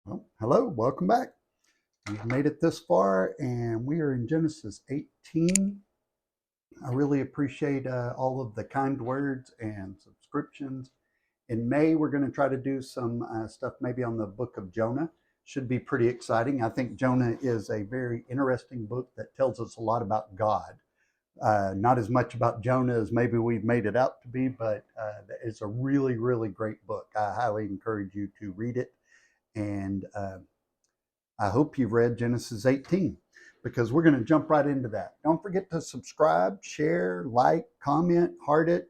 Well, hello, welcome back. We've made it this far, and we are in Genesis 18. I really appreciate all of the kind words and subscriptions. In May, we're going to try to do some stuff maybe on the book of Jonah. Should be pretty exciting. I think Jonah is a very interesting book that tells us a lot about God. Not as much about Jonah as maybe we've made it out to be, but it's a really, really great book. I highly encourage you to read it. And I hope you've read Genesis 18 because we're going to jump right into that. Don't forget to subscribe, share, like, comment, heart it,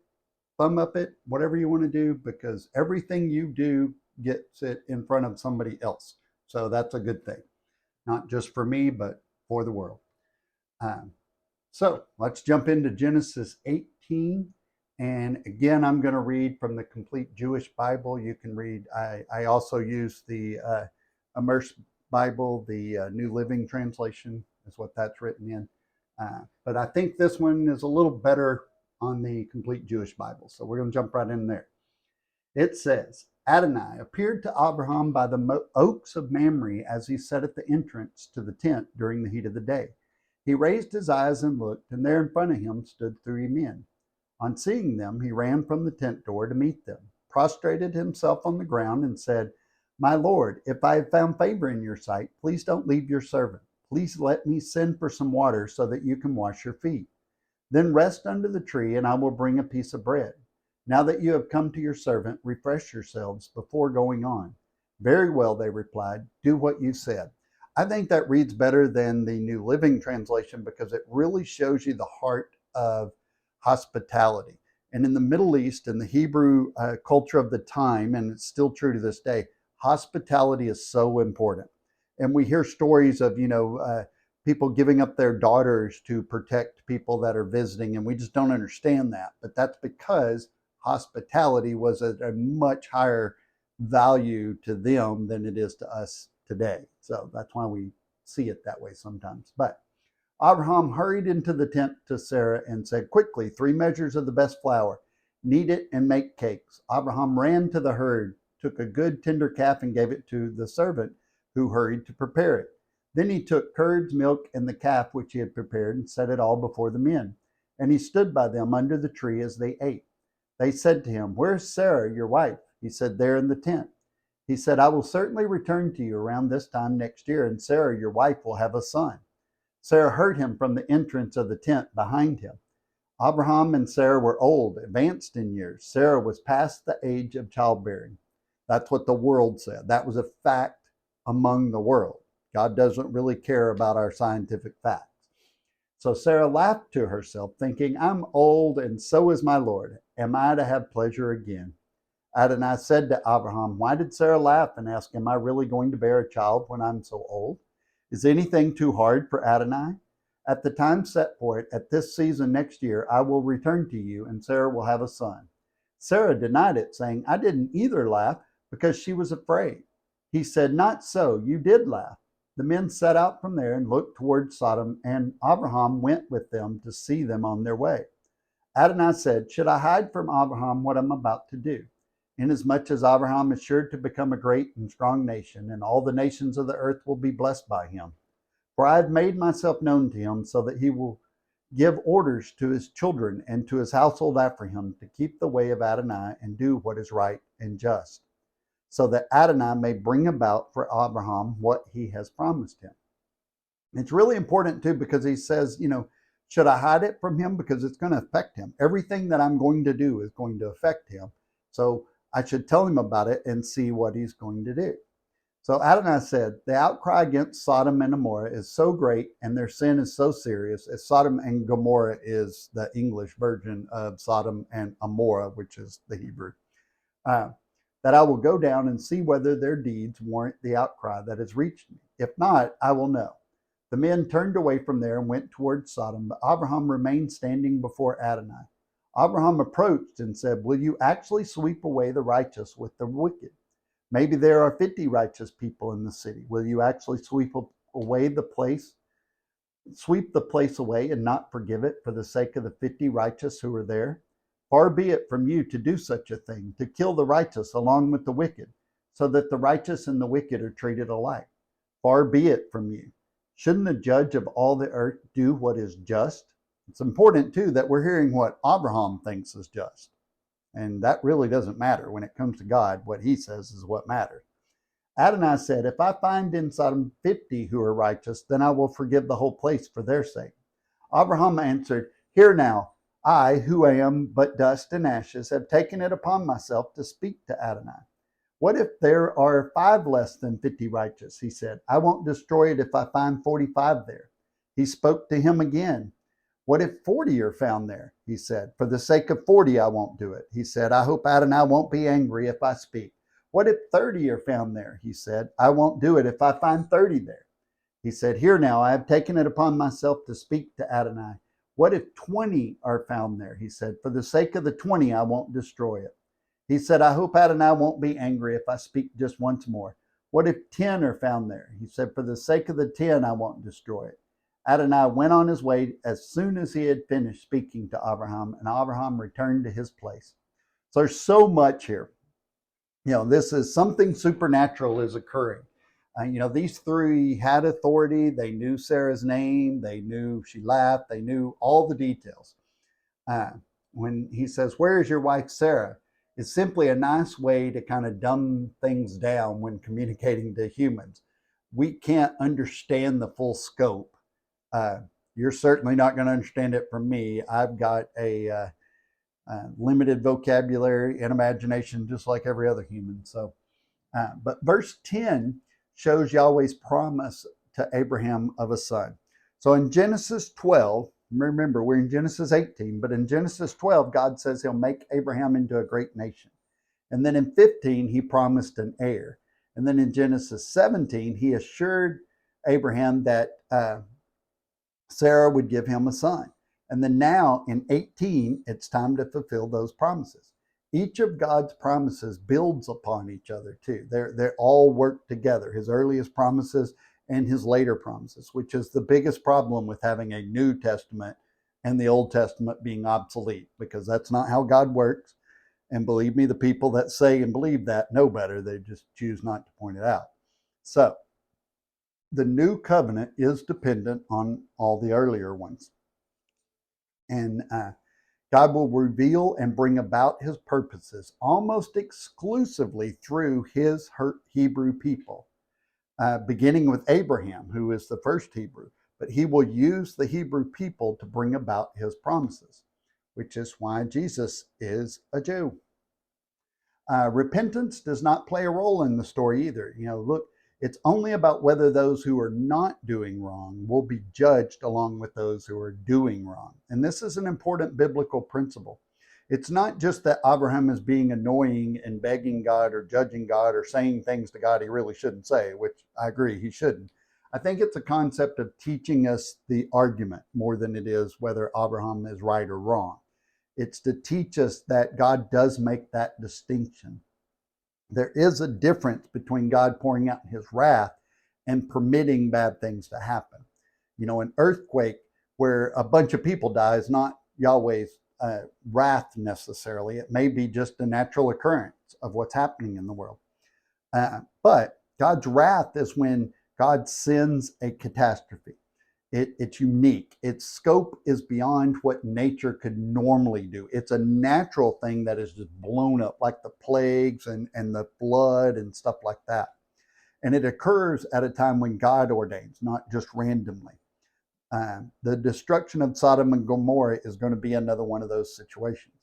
thumb up it, whatever you want to do, because everything you do gets it in front of somebody else. So that's a good thing, not just for me, but for the world. So let's jump into Genesis 18. And again, I'm going to read from the Complete Jewish Bible. You can read, I also use the Immerse Bible, the New Living Translation is what that's written in. But I think this one is a little better on the Complete Jewish Bible. So we're going to jump right in there. It says, Adonai appeared to Abraham by the oaks of Mamre as he sat at the entrance to the tent during the heat of the day. He raised his eyes and looked, and there in front of him stood 3 men. On seeing them, he ran from the tent door to meet them, prostrated himself on the ground, and said, My Lord, if I have found favor in your sight, please don't leave your servant. Please let me send for some water so that you can wash your feet. Then rest under the tree, and I will bring a piece of bread. Now that you have come to your servant, refresh yourselves before going on. Very well, they replied. Do what you said. I think that reads better than the New Living Translation because it really shows you the heart of hospitality. And in the Middle East, in the Hebrew culture of the time, and it's still true to this day, hospitality is so important. And we hear stories of, people giving up their daughters to protect people that are visiting, and we just don't understand that. But that's because hospitality was at a much higher value to them than it is to us today. So that's why we see it that way sometimes. But Abraham hurried into the tent to Sarah and said, Quickly, 3 measures of the best flour. Knead it and make cakes. Abraham ran to the herd, took a good tender calf and gave it to the servant who hurried to prepare it. Then he took curds, milk, and the calf which he had prepared and set it all before the men. And he stood by them under the tree as they ate. They said to him, Where's Sarah, your wife? He said, There in the tent. He said, I will certainly return to you around this time next year, and Sarah, your wife, will have a son. Sarah heard him from the entrance of the tent behind him. Abraham and Sarah were old, advanced in years. Sarah was past the age of childbearing. That's what the world said. That was a fact among the world. God doesn't really care about our scientific facts. So Sarah laughed to herself, thinking, I'm old, and so is my Lord. Am I to have pleasure again? Adonai said to Abraham, Why did Sarah laugh and ask, Am I really going to bear a child when I'm so old? Is anything too hard for Adonai? At the time set for it, at this season next year, I will return to you, and Sarah will have a son. Sarah denied it, saying, I didn't either laugh, because she was afraid. He said, Not so, you did laugh. The men set out from there and looked toward Sodom, and Abraham went with them to see them on their way. Adonai said, Should I hide from Abraham what I'm about to do? Inasmuch as Abraham is sure to become a great and strong nation, and all the nations of the earth will be blessed by him. For I have made myself known to him, so that he will give orders to his children and to his household after him to keep the way of Adonai and do what is right and just, so that Adonai may bring about for Abraham what he has promised him. It's really important too, because he says, should I hide it from him? Because it's going to affect him. Everything that I'm going to do is going to affect him. So I should tell him about it and see what he's going to do. So Adonai said, The outcry against Sodom and Gomorrah is so great, and their sin is so serious, as Sodom and Gomorrah is the English version of Sodom and Amorah, which is the Hebrew, that I will go down and see whether their deeds warrant the outcry that has reached me. If not, I will know. The men turned away from there and went toward Sodom, but Abraham remained standing before Adonai. Abraham approached and said, Will you actually sweep away the righteous with the wicked? Maybe there are 50 righteous people in the city. Will you actually sweep the place away and not forgive it for the sake of the 50 righteous who are there? Far be it from you to do such a thing, to kill the righteous along with the wicked. so that the righteous and the wicked are treated alike. Far be it from you. Shouldn't the judge of all the earth do what is just? It's important, too, that we're hearing what Abraham thinks is just. And that really doesn't matter. When it comes to God, what he says is what matters. Adonai said, if I find in Sodom 50 who are righteous, then I will forgive the whole place for their sake. Abraham answered, hear now, I, who am but dust and ashes, have taken it upon myself to speak to Adonai. What if there are 5 less than 50 righteous? He said, I won't destroy it if I find 45 there. He spoke to him again. What if 40 are found there? He said, for the sake of 40, I won't do it. He said, I hope Adonai won't be angry if I speak. What if 30 are found there? He said, I won't do it if I find 30 there. He said, hear now, I have taken it upon myself to speak to Adonai. What if 20 are found there? He said, for the sake of the 20, I won't destroy it. He said, I hope Adonai won't be angry if I speak just once more. What if 10 are found there? He said, for the sake of the 10, I won't destroy it. Adonai went on his way as soon as he had finished speaking to Abraham, and Abraham returned to his place. So there's so much here. This is something supernatural is occurring. These 3 had authority. They knew Sarah's name. They knew she laughed. They knew all the details. When he says, where is your wife Sarah? It's simply a nice way to kind of dumb things down when communicating to humans. We can't understand the full scope. You're certainly not going to understand it from me. I've got a limited vocabulary and imagination just like every other human. But verse 10 shows Yahweh's promise to Abraham of a son. So in Genesis 12, remember we're in Genesis 18, but in Genesis 12, God says he'll make Abraham into a great nation. And then in 15, he promised an heir. And then in Genesis 17, he assured Abraham that Sarah would give him a son. And then now in 18, it's time to fulfill those promises. Each of God's promises builds upon each other too. They're all work together, his earliest promises and his later promises, which is the biggest problem with having a New Testament and the Old Testament being obsolete, because that's not how God works. And believe me, the people that say and believe that know better. They just choose not to point it out. So the new covenant is dependent on all the earlier ones. And God will reveal and bring about his purposes almost exclusively through his Hebrew people, beginning with Abraham, who is the first Hebrew. But he will use the Hebrew people to bring about his promises, which is why Jesus is a Jew. Repentance does not play a role in the story either. Look, it's only about whether those who are not doing wrong will be judged along with those who are doing wrong. And this is an important biblical principle. It's not just that Abraham is being annoying and begging God or judging God or saying things to God he really shouldn't say, which I agree he shouldn't. I think it's a concept of teaching us the argument more than it is whether Abraham is right or wrong. It's to teach us that God does make that distinction. There is a difference between God pouring out his wrath and permitting bad things to happen. An earthquake where a bunch of people die is not Yahweh's wrath necessarily. It may be just a natural occurrence of what's happening in the world. But God's wrath is when God sends a catastrophe. It's unique. Its scope is beyond what nature could normally do. It's a natural thing that is just blown up, like the plagues and the flood and stuff like that. And it occurs at a time when God ordains, not just randomly. The destruction of Sodom and Gomorrah is going to be another one of those situations.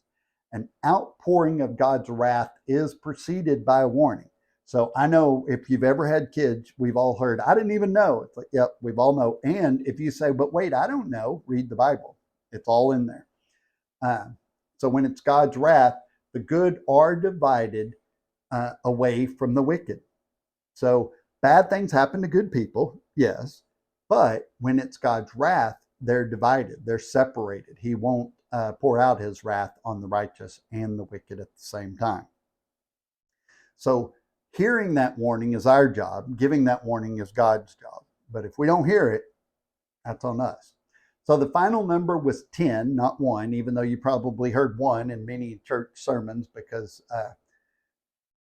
An outpouring of God's wrath is preceded by a warning. So I know if you've ever had kids, we've all heard, I didn't even know. It's like, yep, we've all know. And if you say, but wait, I don't know, read the Bible. It's all in there. So when it's God's wrath, the good are divided away from the wicked. So bad things happen to good people, yes. But when it's God's wrath, they're divided. They're separated. He won't pour out his wrath on the righteous and the wicked at the same time. So hearing that warning is our job. Giving that warning is God's job. But if we don't hear it, that's on us. So the final number was 10, not 1, even though you probably heard 1 in many church sermons, because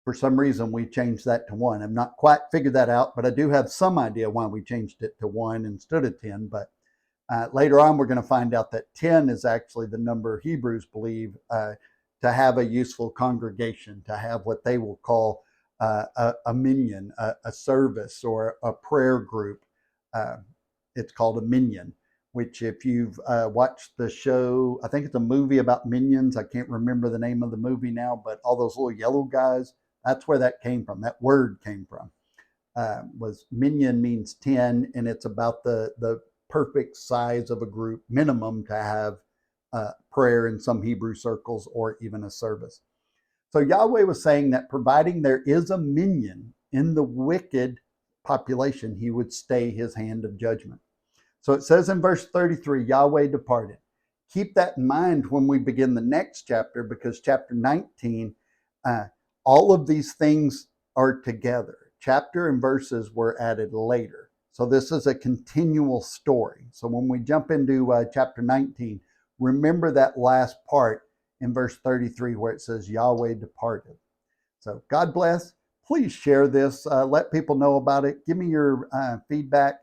For some reason, we changed that to 1. I've not quite figured that out, but I do have some idea why we changed it to 1 instead of 10. But later on, we're going to find out that 10 is actually the number Hebrews believe to have a useful congregation, to have what they will call a minyan, a service, or a prayer group. It's called a minyan, which if you've watched the show, I think it's a movie about minions. I can't remember the name of the movie now, but all those little yellow guys, that's where that came from. That word came from. Was minyan means 10, and it's about the perfect size of a group, minimum to have prayer in some Hebrew circles or even a service. So Yahweh was saying that providing there is a minyan in the wicked population, he would stay his hand of judgment. So it says in verse 33, Yahweh departed. Keep that in mind when we begin the next chapter, because chapter 19, all of these things are together. Chapter and verses were added later. So this is a continual story. So when we jump into chapter 19, remember that last part in verse 33 where it says Yahweh departed. So God bless. Please share this. Let people know about it. Give me your feedback.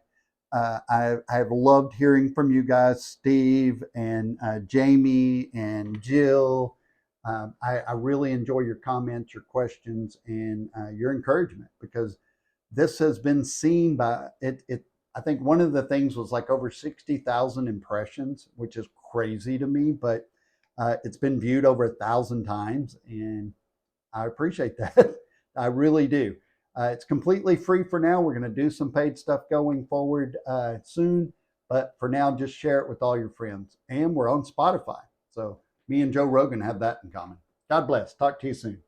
I've loved hearing from you guys, Steve and Jamie and Jill. I really enjoy your comments, your questions, and your encouragement, because this has been seen by it. I think one of the things was like over 60,000 impressions, which is crazy to me, but it's been viewed over 1,000 times, and I appreciate that. I really do. It's completely free for now. We're going to do some paid stuff going forward soon, but for now, just share it with all your friends. And we're on Spotify. So me and Joe Rogan have that in common. God bless. Talk to you soon.